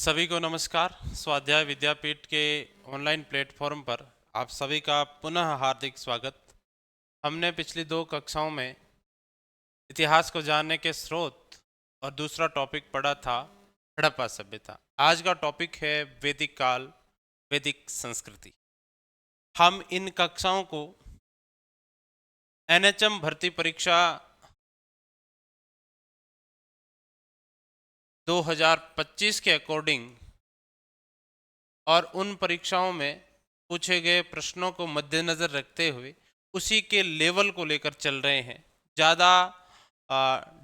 सभी को नमस्कार। स्वाध्याय विद्यापीठ के ऑनलाइन प्लेटफॉर्म पर आप सभी का पुनः हार्दिक स्वागत। हमने पिछली दो कक्षाओं में इतिहास को जानने के स्रोत और दूसरा टॉपिक पढ़ा था हड़प्पा सभ्यता। आज का टॉपिक है वैदिक काल, वैदिक संस्कृति। हम इन कक्षाओं को एनएचएम भर्ती परीक्षा 2025 के अकॉर्डिंग और उन परीक्षाओं में पूछे गए प्रश्नों को मद्देनज़र रखते हुए उसी के लेवल को लेकर चल रहे हैं। ज़्यादा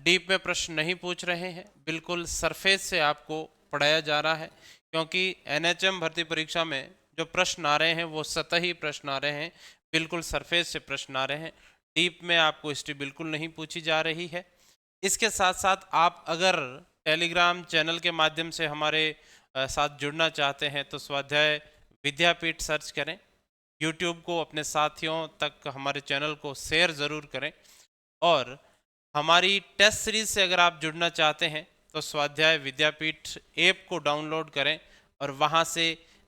डीप में प्रश्न नहीं पूछ रहे हैं, बिल्कुल सरफेस से आपको पढ़ाया जा रहा है, क्योंकि एनएचएम भर्ती परीक्षा में जो प्रश्न आ रहे हैं वो सतही प्रश्न आ रहे हैं, बिल्कुल सरफेस से प्रश्न आ रहे हैं। डीप में आपको हिस्ट्री बिल्कुल नहीं पूछी जा रही है। इसके साथ साथ आप अगर टेलीग्राम चैनल के माध्यम से हमारे साथ जुड़ना चाहते हैं तो स्वाध्याय विद्यापीठ सर्च करें। यूट्यूब को अपने साथियों तक हमारे चैनल को शेयर ज़रूर करें। और हमारी टेस्ट सीरीज से अगर आप जुड़ना चाहते हैं तो स्वाध्याय विद्यापीठ ऐप को डाउनलोड करें और वहां से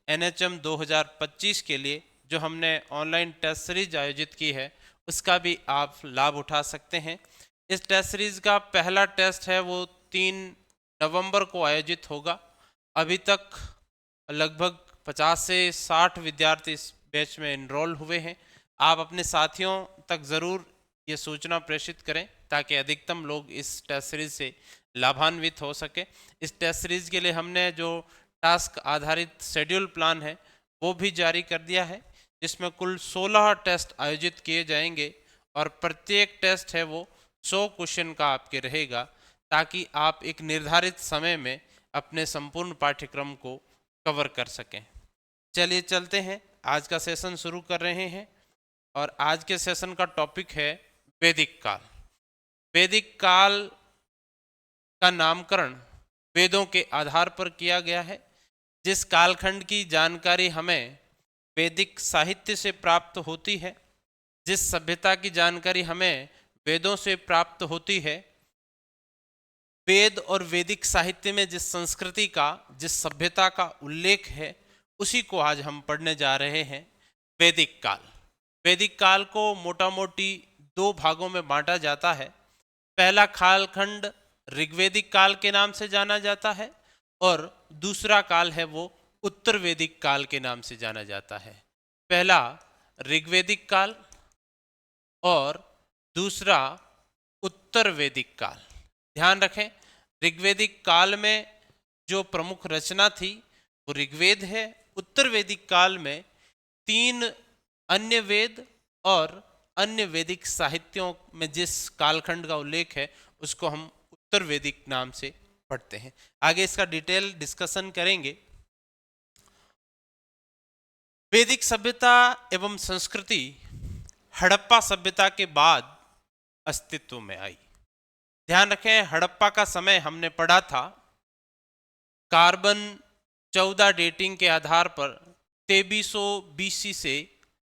एनएचएम 2025 के लिए जो हमने ऑनलाइन टेस्ट सीरीज आयोजित की है उसका भी आप लाभ उठा सकते हैं। इस टेस्ट सीरीज का पहला टेस्ट है वो 3 नवंबर को आयोजित होगा। अभी तक लगभग 50 से 60 विद्यार्थी इस बैच में इनरोल हुए हैं। आप अपने साथियों तक ज़रूर ये सूचना प्रेषित करें ताकि अधिकतम लोग इस टेस्ट सीरीज से लाभान्वित हो सके। इस टेस्ट सीरीज के लिए हमने जो टास्क आधारित शेड्यूल प्लान है वो भी जारी कर दिया है, जिसमें कुल 16 टेस्ट आयोजित किए जाएंगे और प्रत्येक टेस्ट है वो 100 क्वेश्चन का आपके रहेगा, ताकि आप एक निर्धारित समय में अपने संपूर्ण पाठ्यक्रम को कवर कर सकें। चलिए चलते हैं, आज का सेशन शुरू कर रहे हैं और आज के सेशन का टॉपिक है वैदिक काल। वैदिक काल का नामकरण वेदों के आधार पर किया गया है। जिस कालखंड की जानकारी हमें वैदिक साहित्य से प्राप्त होती है, जिस सभ्यता की जानकारी हमें वेदों से प्राप्त होती है, वेद और वैदिक साहित्य में जिस संस्कृति का, जिस सभ्यता का उल्लेख है, उसी को आज हम पढ़ने जा रहे हैं, वैदिक काल। वैदिक काल को मोटा मोटी दो भागों में बांटा जाता है। पहला कालखंड ऋग्वैदिक काल के नाम से जाना जाता है और दूसरा काल है वो उत्तर वैदिक काल के नाम से जाना जाता है। पहला ऋग्वैदिक काल और दूसरा उत्तर वैदिक काल। ध्यान रखें, ऋग्वैदिक काल में जो प्रमुख रचना थी वो ऋग्वेद है। उत्तर वैदिक काल में 3 अन्य वेद और अन्य वैदिक साहित्यों में जिस कालखंड का उल्लेख है उसको हम उत्तर वैदिक नाम से पढ़ते हैं। आगे इसका डिटेल डिस्कशन करेंगे। वैदिक सभ्यता एवं संस्कृति हड़प्पा सभ्यता के बाद अस्तित्व में आई। ध्यान रखें, हड़प्पा का समय हमने पढ़ा था कार्बन 14 डेटिंग के आधार पर 2300 बीसी से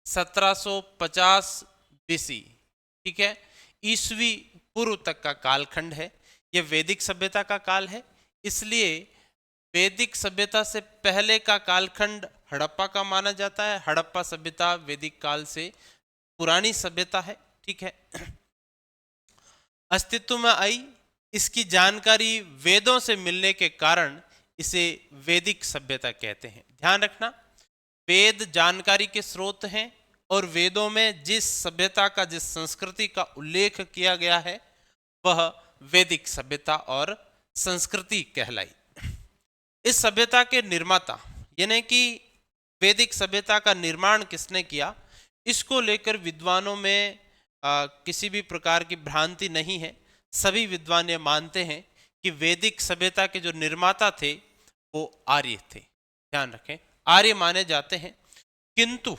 1750 बीसी, ठीक है, ईसवी पूर्व तक का कालखंड है। यह वैदिक सभ्यता का काल है, इसलिए वैदिक सभ्यता से पहले का कालखंड हड़प्पा का माना जाता है। हड़प्पा सभ्यता वैदिक काल से पुरानी सभ्यता है, ठीक है। अस्तित्व में आई, इसकी जानकारी वेदों से मिलने के कारण इसे वैदिक सभ्यता कहते हैं। ध्यान रखना, वेद जानकारी के स्रोत हैं और वेदों में जिस सभ्यता का, जिस संस्कृति का उल्लेख किया गया है वह वैदिक सभ्यता और संस्कृति कहलाई। इस सभ्यता के निर्माता यानी कि वैदिक सभ्यता का निर्माण किसने किया, इसको लेकर विद्वानों में किसी भी प्रकार की भ्रांति नहीं है। सभी विद्वान ये मानते हैं कि वैदिक सभ्यता के जो निर्माता थे वो आर्य थे। ध्यान रखें, आर्य माने जाते हैं, किंतु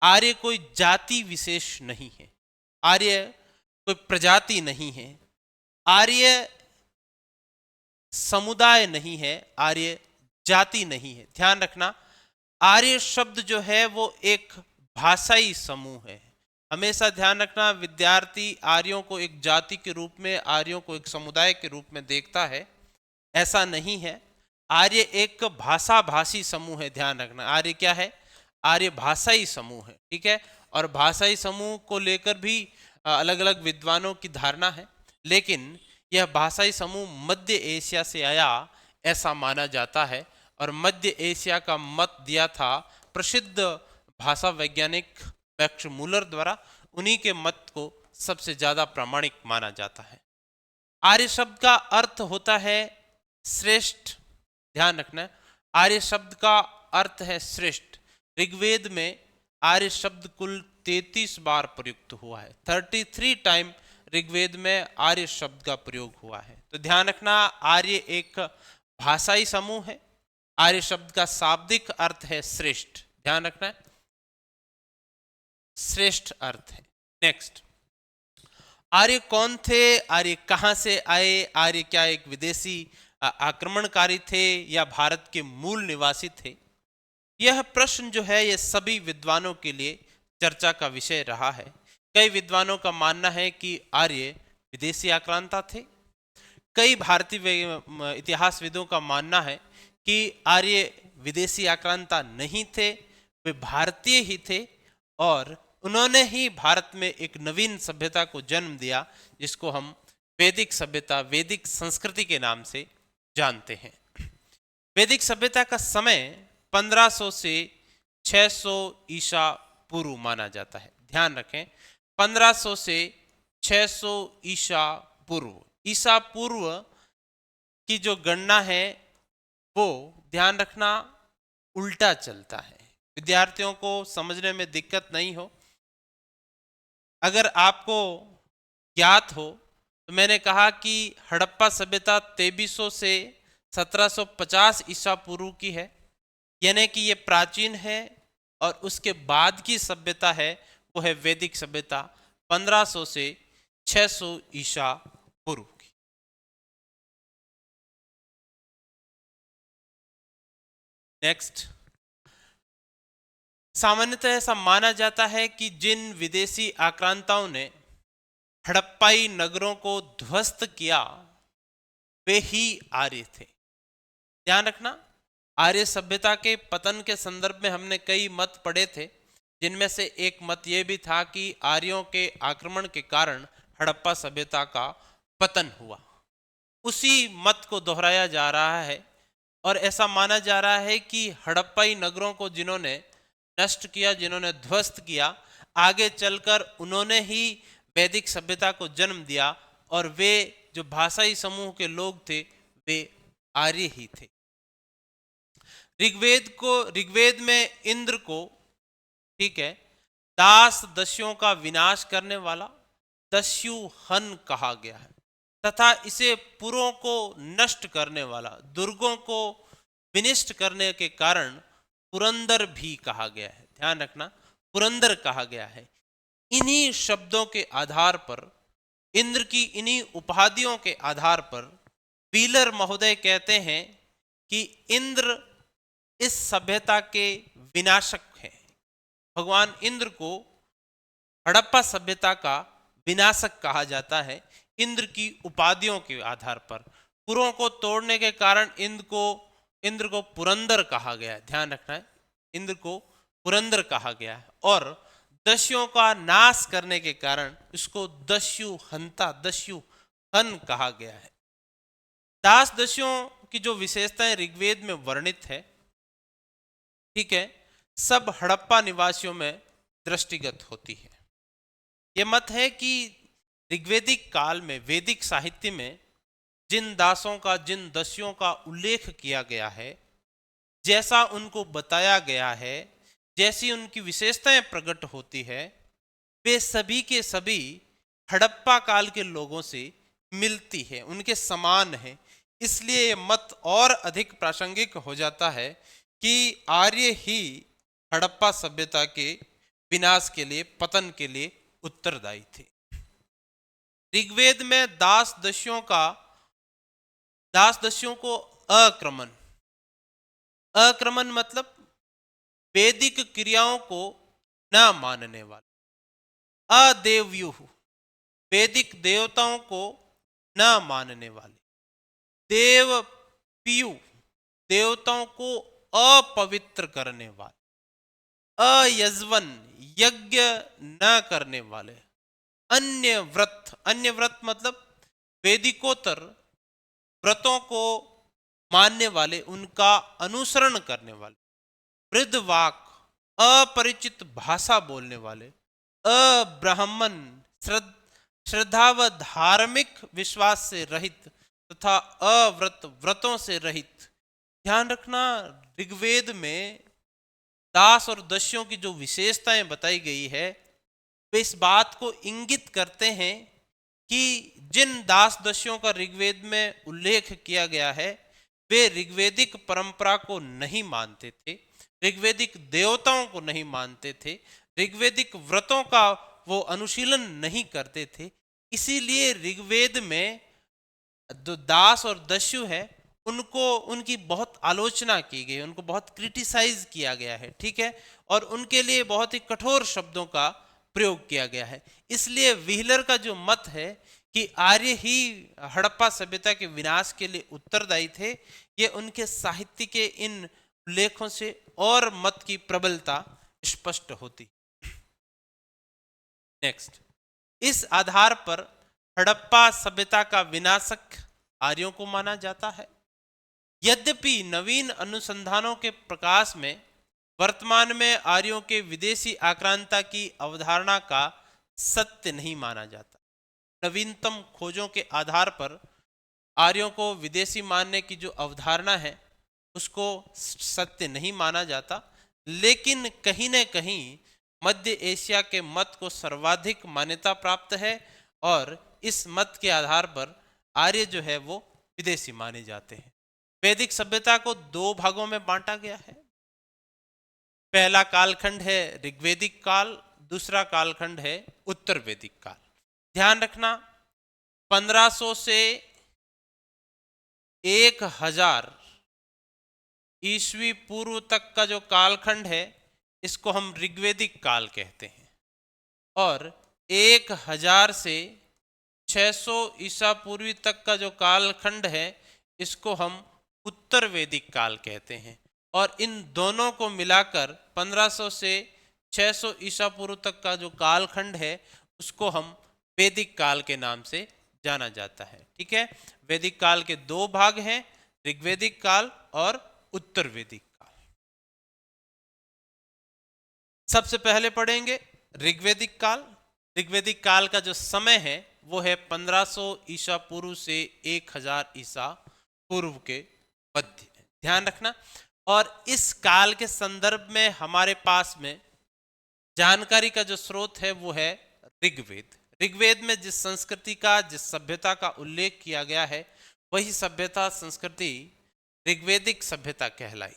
आर्य कोई जाति विशेष नहीं है, आर्य कोई प्रजाति नहीं है, आर्य समुदाय नहीं है, आर्य जाति नहीं है। ध्यान रखना, आर्य शब्द जो है वो एक भाषाई समूह है। हमेशा ध्यान रखना, विद्यार्थी आर्यों को एक जाति के रूप में, आर्यों को एक समुदाय के रूप में देखता है, ऐसा नहीं है। आर्य एक भाषा भाषी समूह है, ध्यान रखना। आर्य क्या है? आर्य भाषाई समूह है, ठीक है। और भाषाई समूह को लेकर भी अलग अलग विद्वानों की धारणा है, लेकिन यह भाषाई समूह मध्य एशिया से आया ऐसा माना जाता है। और मध्य एशिया का मत दिया था प्रसिद्ध भाषा वैज्ञानिक मैक्स मूलर द्वारा। उन्हीं के मत को सबसे ज्यादा प्रामाणिक माना जाता है। आर्य शब्द का अर्थ होता है श्रेष्ठ, ध्यान रखना। आर्य शब्द का अर्थ है श्रेष्ठ। ऋग्वेद में आर्य शब्द कुल 33 बार प्रयुक्त हुआ है। 33 टाइम ऋग्वेद में आर्य शब्द का प्रयोग हुआ है। तो ध्यान रखना, आर्य एक भाषाई समूह है। आर्य शब्द का शाब्दिक अर्थ है श्रेष्ठ, ध्यान रखना है, श्रेष्ठ अर्थ है। नेक्स्ट, आर्य कौन थे? आर्य कहां से आए? आर्य क्या एक विदेशी आक्रमणकारी थे या भारत के मूल निवासी थे? यह प्रश्न जो है ये सभी विद्वानों के लिए चर्चा का विषय रहा है। कई विद्वानों का मानना है कि आर्य विदेशी आक्रांता थे। कई भारतीय इतिहासविदों का मानना है कि आर्य विदेशी आक्रांता नहीं थे, वे भारतीय ही थे और उन्होंने ही भारत में एक नवीन सभ्यता को जन्म दिया, जिसको हम वैदिक सभ्यता, वैदिक संस्कृति के नाम से जानते हैं। वैदिक सभ्यता का समय 1500 से 600 ईसा पूर्व माना जाता है। ध्यान रखें, 1500 से 600 ईसा पूर्व। ईसा पूर्व की जो गणना है वो ध्यान रखना उल्टा चलता है। विद्यार्थियों को समझने में दिक्कत नहीं हो, अगर आपको ज्ञात हो तो मैंने कहा कि हड़प्पा सभ्यता 2300 से 1750 ईसा पूर्व की है, यानी कि ये प्राचीन है। और उसके बाद की सभ्यता है वो है वैदिक सभ्यता 1500 से 600 ईसा पूर्व की। नेक्स्ट, सामान्यतः ऐसा माना जाता है कि जिन विदेशी आक्रांताओं ने हड़प्पाई नगरों को ध्वस्त किया वे ही आर्य थे। ध्यान रखना, आर्य सभ्यता के पतन के संदर्भ में हमने कई मत पढ़े थे, जिनमें से एक मत यह भी था कि आर्यों के आक्रमण के कारण हड़प्पा सभ्यता का पतन हुआ। उसी मत को दोहराया जा रहा है और ऐसा माना जा रहा है कि हड़प्पाई नगरों को जिन्होंने नष्ट किया, जिन्होंने ध्वस्त किया, आगे चलकर उन्होंने ही वैदिक सभ्यता को जन्म दिया और वे जो भाषाई समूह के लोग थे वे आर्य ही थे। ऋग्वेद में इंद्र को, ठीक है, दास दस्युओं का विनाश करने वाला दस्यु हन कहा गया है तथा इसे पुरों को नष्ट करने वाला, दुर्गों को विनिष्ट करने के कारण पुरंदर भी कहा गया है। ध्यान रखना, पुरंदर कहा गया है। इन्हीं शब्दों के आधार पर, इंद्र की इन्हीं उपाधियों के आधार पर व्हीलर महोदय कहते हैं कि इंद्र इस सभ्यता के विनाशक हैं। भगवान इंद्र को हड़प्पा सभ्यता का विनाशक कहा जाता है इंद्र की उपाधियों के आधार पर। पुरों को तोड़ने के कारण इंद्र को पुरंदर कहा गया है। ध्यान रखना है, इंद्र को पुरंदर कहा गया है। और दस्युओं का नाश करने के कारण इसको दस्यु हंता, दस्यु हन कहा गया है। दास दस्युओं की जो विशेषताएं ऋग्वेद में वर्णित है, ठीक है, सब हड़प्पा निवासियों में दृष्टिगत होती है। यह मत है कि ऋग्वेदिक काल में, वैदिक साहित्य में जिन दासों का, जिन दस्युओं का उल्लेख किया गया है, जैसा उनको बताया गया है, जैसी उनकी विशेषताएं प्रकट होती है, वे सभी के सभी हड़प्पा काल के लोगों से मिलती है, उनके समान है। इसलिए ये मत और अधिक प्रासंगिक हो जाता है कि आर्य ही हड़प्पा सभ्यता के विनाश के लिए, पतन के लिए उत्तरदायी थे। ऋग्वेद में दास दस्युओं को अक्रमण मतलब वैदिक क्रियाओं को न मानने वाले, अदेव्यु वैदिक देवताओं को न मानने वाले, देवपियु देवताओं को अपवित्र करने वाले, अयजवन यज्ञ न करने वाले, अन्य व्रत मतलब वेदिकोत्तर व्रतों को मानने वाले, उनका अनुसरण करने वाले, वृद्धवाक अपरिचित भाषा बोलने वाले, अब्राह्मण श्रद्धा व धार्मिक विश्वास से रहित तथा व्रतों से रहित। ध्यान रखना, ऋग्वेद में दास और दस्युओं की जो विशेषताएं बताई गई है वे इस बात को इंगित करते हैं कि जिन दास दस्युओं का ऋग्वेद में उल्लेख किया गया है वे ऋग्वेदिक परंपरा को नहीं मानते थे, ऋग्वेदिक देवताओं को नहीं मानते थे, ऋग्वेदिक व्रतों का वो अनुशीलन नहीं करते थे। इसीलिए ऋग्वेद में जो दास और दस्यु है उनको, उनकी बहुत आलोचना की गई, उनको बहुत क्रिटिसाइज किया गया है, ठीक है, और उनके लिए बहुत ही कठोर शब्दों का प्रयोग किया गया है। इसलिए व्हीलर का जो मत है कि आर्य ही हड़प्पा सभ्यता के विनाश के लिए उत्तरदायी थे, ये उनके साहित्य के इन उल्लेखों से और मत की प्रबलता स्पष्ट होती। नेक्स्ट, इस आधार पर हड़प्पा सभ्यता का विनाशक आर्यों को माना जाता है। यद्यपि नवीन अनुसंधानों के प्रकाश में वर्तमान में आर्यों के विदेशी आक्रांता की अवधारणा का सत्य नहीं माना जाता। नवीनतम खोजों के आधार पर आर्यों को विदेशी मानने की जो अवधारणा है उसको सत्य नहीं माना जाता, लेकिन कहीं न कहीं मध्य एशिया के मत को सर्वाधिक मान्यता प्राप्त है और इस मत के आधार पर आर्य जो है वो विदेशी माने जाते हैं। वैदिक सभ्यता को दो भागों में बांटा गया है। पहला कालखंड है ऋग्वेदिक काल, दूसरा कालखंड है उत्तर वैदिक काल। ध्यान रखना, 1500 से 1000 ईस्वी पूर्व तक का जो कालखंड है इसको हम ऋग्वेदिक काल कहते हैं, और 1000 से 600 ईसा पूर्वी तक का जो कालखंड है इसको हम उत्तर वैदिक काल कहते हैं, और इन दोनों को मिलाकर 1500 से 600 ईसा पूर्व तक का जो कालखंड है उसको हम वैदिक काल के नाम से जाना जाता है, ठीक है। वैदिक काल के दो भाग हैं, ऋग्वेदिक काल और उत्तर वैदिक काल। सबसे पहले पढ़ेंगे ऋग्वेदिक काल। ऋग्वेदिक काल का जो समय है वो है 1500 ईसा पूर्व से 1000 ईसा पूर्व के मध्य। ध्यान रखना, और इस काल के संदर्भ में हमारे पास में जानकारी का जो स्रोत है वो है ऋग्वेद। ऋग्वेद में जिस संस्कृति का, जिस सभ्यता का उल्लेख किया गया है वही सभ्यता, संस्कृति ऋग्वेदिक सभ्यता कहलाई।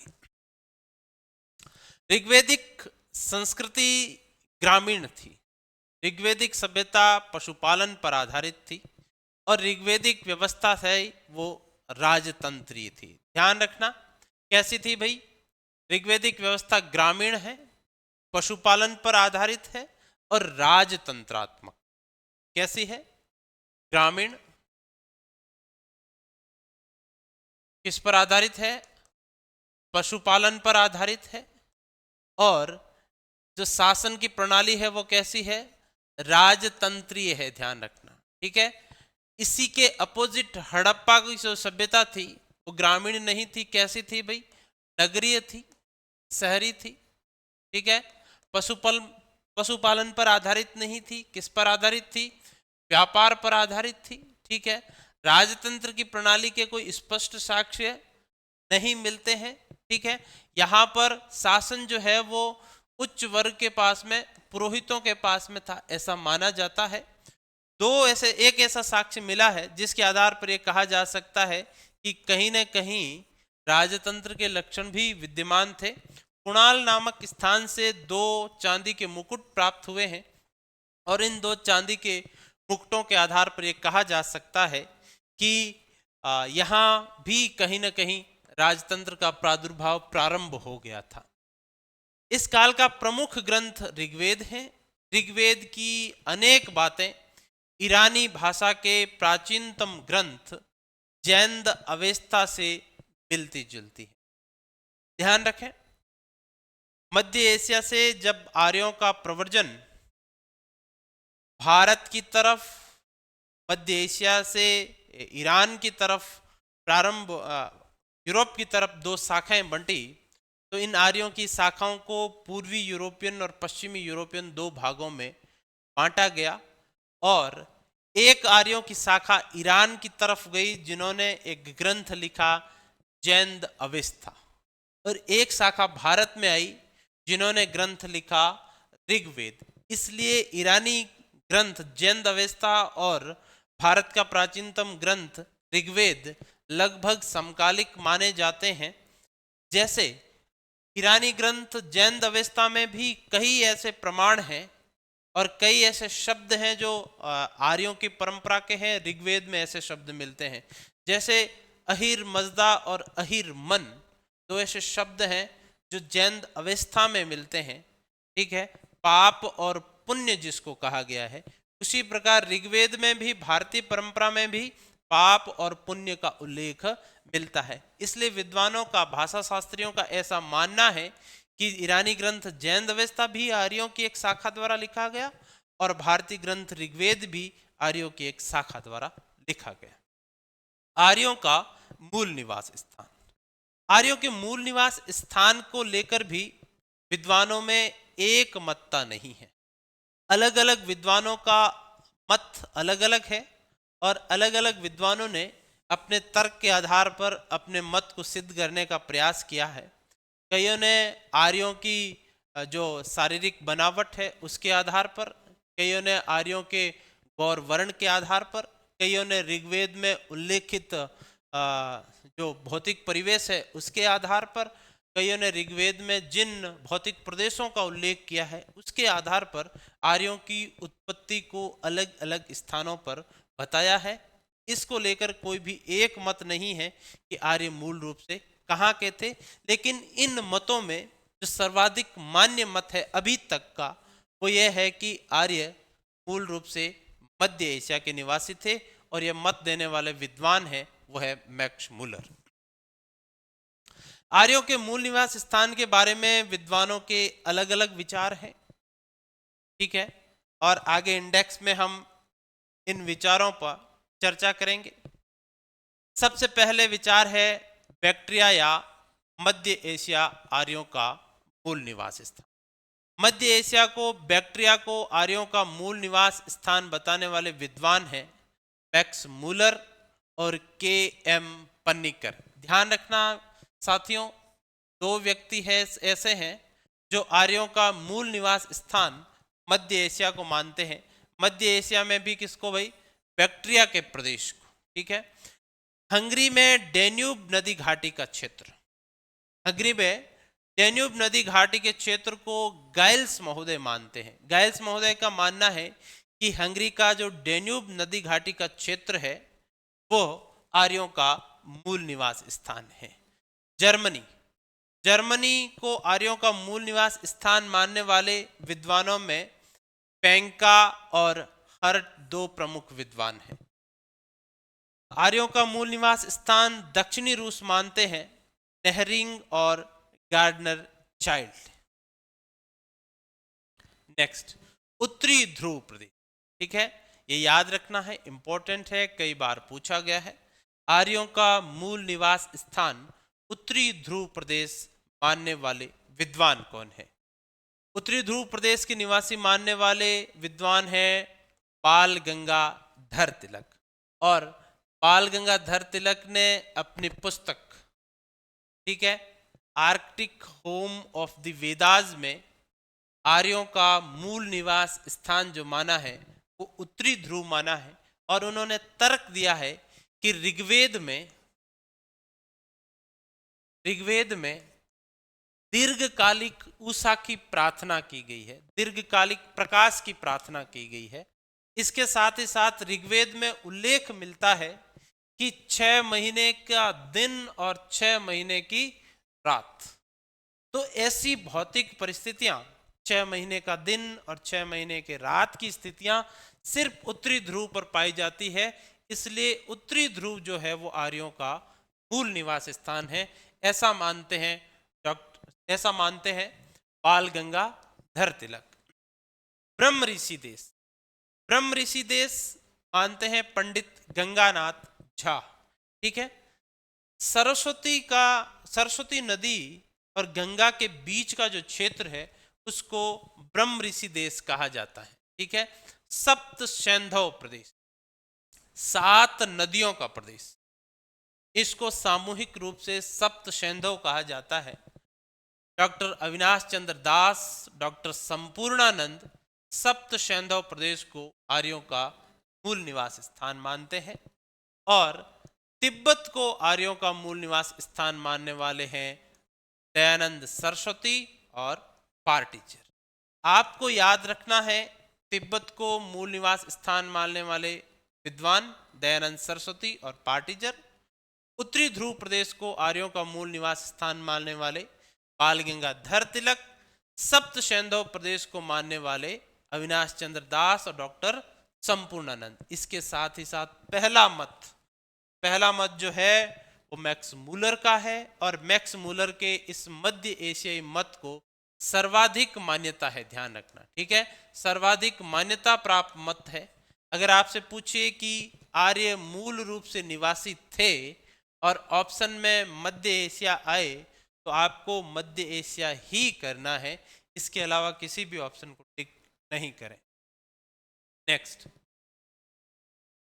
ऋग्वेदिक संस्कृति ग्रामीण थी, ऋग्वेदिक सभ्यता पशुपालन पर आधारित थी, और ऋग्वेदिक व्यवस्था है वो राजतंत्रीय थी। ध्यान रखना, कैसी थी भाई? ऋग्वेदिक व्यवस्था ग्रामीण है, पशुपालन पर आधारित है और राजतंत्रात्मक। कैसी है? ग्रामीण। किस पर आधारित है? पशुपालन पर आधारित है, और जो शासन की प्रणाली है वो कैसी है? राजतंत्रीय है। ध्यान रखना, ठीक है। इसी के अपोजिट हड़प्पा की जो सभ्यता थी वो ग्रामीण नहीं थी। कैसी थी भाई? नगरीय थी, शहरी थी, ठीक है। पशुपालन पर आधारित नहीं थी। किस पर आधारित थी? व्यापार पर आधारित थी, ठीक है। राजतंत्र की प्रणाली के कोई स्पष्ट साक्ष्य नहीं मिलते हैं, ठीक है। यहाँ पर शासन जो है वो उच्च वर्ग के पास में, पुरोहितों के पास में था, ऐसा माना जाता है। एक ऐसा साक्ष्य मिला है जिसके आधार पर यह कहा जा सकता है कि कहीं न कहीं राजतंत्र के लक्षण भी विद्यमान थे। कुणाल नामक स्थान से 2 चांदी के मुकुट प्राप्त हुए हैं, और इन 2 चांदी के मुकुटों के आधार पर यह कहा जा सकता है कि यहाँ भी कहीं न कहीं राजतंत्र का प्रादुर्भाव प्रारंभ हो गया था। इस काल का प्रमुख ग्रंथ ऋग्वेद है। ऋग्वेद की अनेक बातें ईरानी भाषा के प्राचीनतम ग्रंथ जैन अवेस्ता से मिलती जुलती है। ध्यान रखें, मध्य एशिया से जब आर्यों का प्रव्रजन भारत की तरफ, मध्य एशिया से ईरान की तरफ प्रारंभ, यूरोप की तरफ दो शाखाएं बंटी, तो इन आर्यों की शाखाओं को पूर्वी यूरोपियन और पश्चिमी यूरोपियन दो भागों में बांटा गया, और एक आर्यों की शाखा ईरान की तरफ गई जिन्होंने एक ग्रंथ लिखा जैन अवेस्ता, और एक शाखा भारत में आई जिन्होंने ग्रंथ लिखा ऋग्वेद। इसलिए ईरानी ग्रंथ जैन अवेस्ता और भारत का प्राचीनतम ग्रंथ ऋग्वेद लगभग समकालिक माने जाते हैं। जैसे ईरानी ग्रंथ जैन अवेस्ता में भी कई ऐसे प्रमाण हैं और कई ऐसे शब्द हैं जो आर्यों की परंपरा के हैं, ऋग्वेद में ऐसे शब्द मिलते हैं। जैसे अहिर मजदा और अहिर मन, दो ऐसे शब्द हैं जो जैन अवस्था में मिलते हैं, ठीक है, पाप और पुण्य जिसको कहा गया है। उसी प्रकार ऋग्वेद में भी, भारतीय परंपरा में भी पाप और पुण्य का उल्लेख मिलता है। इसलिए विद्वानों का, भाषा शास्त्रियों का ऐसा मानना है कि ईरानी ग्रंथ जैन अवस्था भी आर्यों की एक शाखा द्वारा लिखा गया और भारतीय ग्रंथ ऋग्वेद भी आर्यों की एक शाखा द्वारा लिखा गया। आर्यों का मूल निवास स्थान, आर्यों के मूल निवास स्थान को लेकर भी विद्वानों में एक मत्ता नहीं है। अलग अलग विद्वानों का मत अलग अलग है और अलग अलग विद्वानों ने अपने तर्क के आधार पर अपने मत को सिद्ध करने का प्रयास किया है। कईयों ने आर्यों की जो शारीरिक बनावट है उसके आधार पर, कईयों ने आर्यों के गौर वर्ण के आधार पर, कईयों ने ऋग्वेद में उल्लेखित जो भौतिक परिवेश है उसके आधार पर, कईयों ने ऋग्वेद में जिन भौतिक प्रदेशों का उल्लेख किया है उसके आधार पर आर्यों की उत्पत्ति को अलग अलग स्थानों पर बताया है। इसको लेकर कोई भी एक मत नहीं है कि आर्य मूल रूप से कहाँ के थे, लेकिन इन मतों में जो सर्वाधिक मान्य मत है अभी तक का वो यह है कि आर्य मूल रूप से मध्य एशिया के निवासी थे, और यह मत देने वाले विद्वान है वो है मैक्स मुलर। आर्यों के मूल निवास स्थान के बारे में विद्वानों के अलग अलग विचार हैं, ठीक है, और आगे इंडेक्स में हम इन विचारों पर चर्चा करेंगे। सबसे पहले विचार है बैक्ट्रिया या मध्य एशिया आर्यों का मूल निवास स्थान। मध्य एशिया को, बैक्ट्रिया को आर्यों का मूल निवास स्थान बताने वाले विद्वान हैं मैक्स मुलर और के एम पन्नीकर। ध्यान रखना साथियों, दो व्यक्ति है ऐसे हैं जो आर्यों का मूल निवास स्थान मध्य एशिया को मानते हैं। मध्य एशिया में भी किसको भाई? बैक्ट्रिया के प्रदेश को, ठीक है। हंगरी में डेन्यूब नदी घाटी का क्षेत्र, हंगरी में डेन्यूब नदी घाटी के क्षेत्र को गाइल्स महोदय मानते हैं। गाइल्स महोदय का मानना है कि हंगरी का जो डेन्यूब नदी घाटी का क्षेत्र है वो आर्यों का मूल निवास स्थान है। जर्मनी, जर्मनी को आर्यों का मूल निवास स्थान मानने वाले विद्वानों में पेंका और हर्ट दो प्रमुख विद्वान हैं। आर्यों का मूल निवास स्थान दक्षिणी रूस मानते हैं नेहरिंग और गार्डनर चाइल्ड। नेक्स्ट, उत्तरी ध्रुव प्रदेश, ठीक है, ये याद रखना है, इंपॉर्टेंट है, कई बार पूछा गया है। आर्यों का मूल निवास स्थान उत्तरी ध्रुव प्रदेश मानने वाले विद्वान कौन है? उत्तरी ध्रुव प्रदेश के निवासी मानने वाले विद्वान हैं बाल गंगाधर तिलक। और बाल गंगाधर तिलक ने अपनी पुस्तक, ठीक है, Arctic home of the Vedas में आर्यों का मूल निवास स्थान जो माना है वो उत्तरी ध्रुव माना है, और उन्होंने तर्क दिया है कि ऋग्वेद में दीर्घकालिक उषा की प्रार्थना की गई है, दीर्घकालिक प्रकाश की प्रार्थना की गई है। इसके साथ ही साथ ऋग्वेद में उल्लेख मिलता है कि 6 महीने का दिन और 6 महीने की रात। तो ऐसी भौतिक परिस्थितियां, 6 महीने का दिन और 6 महीने के रात की स्थितियां सिर्फ उत्तरी ध्रुव पर पाई जाती है। इसलिए उत्तरी ध्रुव जो है वो आर्यों का मूल निवास स्थान है, ऐसा मानते हैं डॉक्टर ऐसा मानते हैं बाल गंगाधर तिलक। ब्रह्म ऋषि देश, ब्रह्म ऋषि देश मानते हैं पंडित गंगानाथ झा। ठीक है। सरस्वती नदी और गंगा के बीच का जो क्षेत्र है उसको ब्रह्म ऋषि देश कहा जाता है। ठीक है। सप्त सैंधव प्रदेश, 7 नदियों का प्रदेश, इसको सामूहिक रूप से सप्त सैंधव कहा जाता है। डॉक्टर अविनाश चंद्र दास, डॉक्टर संपूर्णानंद सप्त सैंधव प्रदेश को आर्यों का मूल निवास स्थान मानते हैं और तिब्बत को आर्यों का मूल निवास स्थान मानने वाले हैं दयानंद सरस्वती और पार्टीचर। आपको याद रखना है तिब्बत को मूल निवास स्थान मानने वाले विद्वान दयानंद सरस्वती और पार्टीचर, उत्तरी ध्रुव प्रदेश को आर्यों का मूल निवास स्थान मानने वाले बाल गंगाधर तिलक, सप्त सैंधव प्रदेश को मानने वाले अविनाश चंद्र दास और डॉक्टर संपूर्णानंद। इसके साथ ही साथ पहला मत जो है वो मैक्स मूलर का है और मैक्स मूलर के इस मध्य एशियाई मत को सर्वाधिक मान्यता है, ध्यान रखना। ठीक है। सर्वाधिक मान्यता प्राप्त मत है। अगर आपसे पूछिए कि आर्य मूल रूप से निवासी थे और ऑप्शन में मध्य एशिया आए तो आपको मध्य एशिया ही करना है, इसके अलावा किसी भी ऑप्शन को टिक नहीं करें। नेक्स्ट,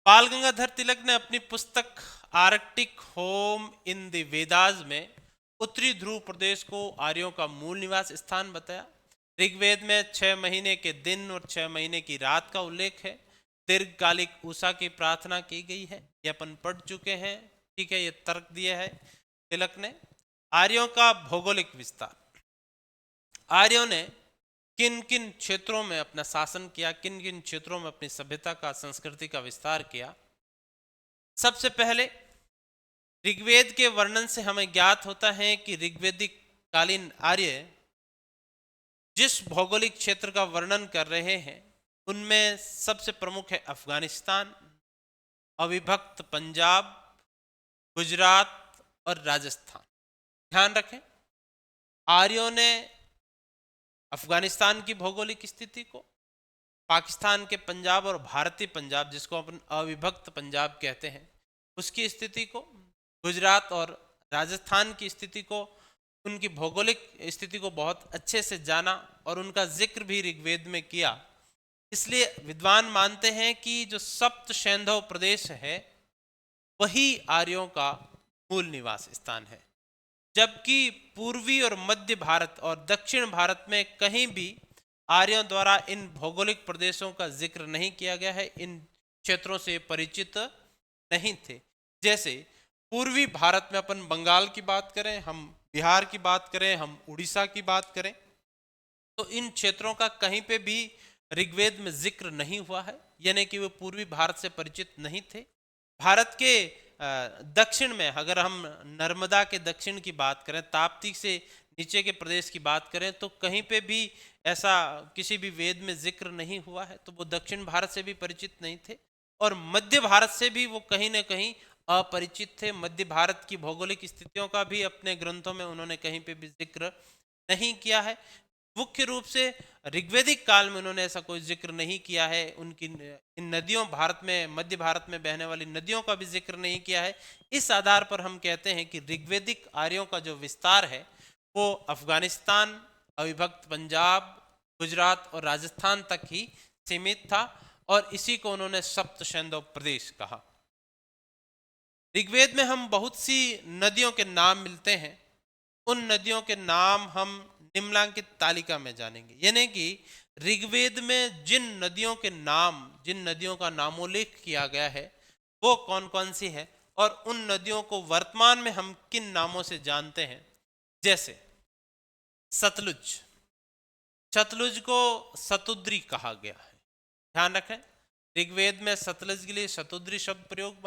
बाल गंगाधर तिलक ने अपनी पुस्तक Arctic home in the Vedas में उत्तरी ध्रुव प्रदेश को आर्यों का मूल निवास स्थान बताया। ऋग्वेद में 6 महीने के दिन और 6 महीने की रात का उल्लेख है। दीर्घकालिक उषा की प्रार्थना की गई है, ये अपन पढ़ चुके हैं। ठीक है। ये तर्क दिया है तिलक ने। आर्यों का भौगोलिक विस्तार, आर्यों ने किन किन क्षेत्रों में अपना शासन किया, किन किन क्षेत्रों में अपनी सभ्यता का, संस्कृति का विस्तार किया। सबसे पहले ऋग्वेद के वर्णन से हमें ज्ञात होता है कि ऋग्वेदिक कालीन आर्य जिस भौगोलिक क्षेत्र का वर्णन कर रहे हैं उनमें सबसे प्रमुख है अफगानिस्तान, अविभक्त पंजाब, गुजरात और राजस्थान। ध्यान रखें, आर्यों ने अफगानिस्तान की भौगोलिक स्थिति को, पाकिस्तान के पंजाब और भारतीय पंजाब जिसको अपन अविभक्त पंजाब कहते हैं उसकी स्थिति को, गुजरात और राजस्थान की स्थिति को, उनकी भौगोलिक स्थिति को बहुत अच्छे से जाना और उनका जिक्र भी ऋग्वेद में किया। इसलिए विद्वान मानते हैं कि जो सप्त सैंधव प्रदेश है वही आर्यों का मूल निवास स्थान है, जबकि पूर्वी और मध्य भारत और दक्षिण भारत में कहीं भी आर्यों द्वारा इन भौगोलिक प्रदेशों का जिक्र नहीं किया गया है, इन क्षेत्रों से परिचित नहीं थे। जैसे पूर्वी भारत में अपन बंगाल की बात करें, हम बिहार की बात करें, हम उड़ीसा की बात करें, तो इन क्षेत्रों का कहीं पे भी ऋग्वेद में जिक्र नहीं हुआ है, यानी कि वो पूर्वी भारत से परिचित नहीं थे। भारत के दक्षिण में अगर हम नर्मदा के दक्षिण की बात करें, ताप्ती से नीचे के प्रदेश की बात करें, तो कहीं पे भी ऐसा किसी भी वेद में जिक्र नहीं हुआ है, तो वो दक्षिण भारत से भी परिचित नहीं थे और मध्य भारत से भी वो कहीं ना कहीं अपरिचित थे। मध्य भारत की भौगोलिक स्थितियों का भी अपने ग्रंथों में उन्होंने कहीं पे भी जिक्र नहीं किया है। मुख्य रूप से ऋग्वेदिक काल में उन्होंने ऐसा कोई जिक्र नहीं किया है। उनकी इन नदियों, भारत में मध्य भारत में बहने वाली नदियों का भी जिक्र नहीं किया है। इस आधार पर हम कहते हैं कि ऋग्वेदिक आर्यों का जो विस्तार है वो अफगानिस्तान, अविभक्त पंजाब, गुजरात और राजस्थान तक ही सीमित था और इसी को उन्होंने सप्त सैंधव प्रदेश कहा। ऋग्वेद में हम बहुत सी नदियों के नाम मिलते हैं, उन नदियों के नाम हम निम्नलिखित तालिका में जानेंगे। यानी कि ऋग्वेद में जिन नदियों के नाम, जिन नदियों का नामोल्लेख किया गया है वो कौन कौन सी है और उन नदियों को वर्तमान में हम किन नामों से जानते हैं। जैसे सतलुज, सतलुज को शतुद्री कहा गया है। ध्यान रखें, ऋग्वेद में सतलुज के लिए शतुद्री शब्द प्रयोग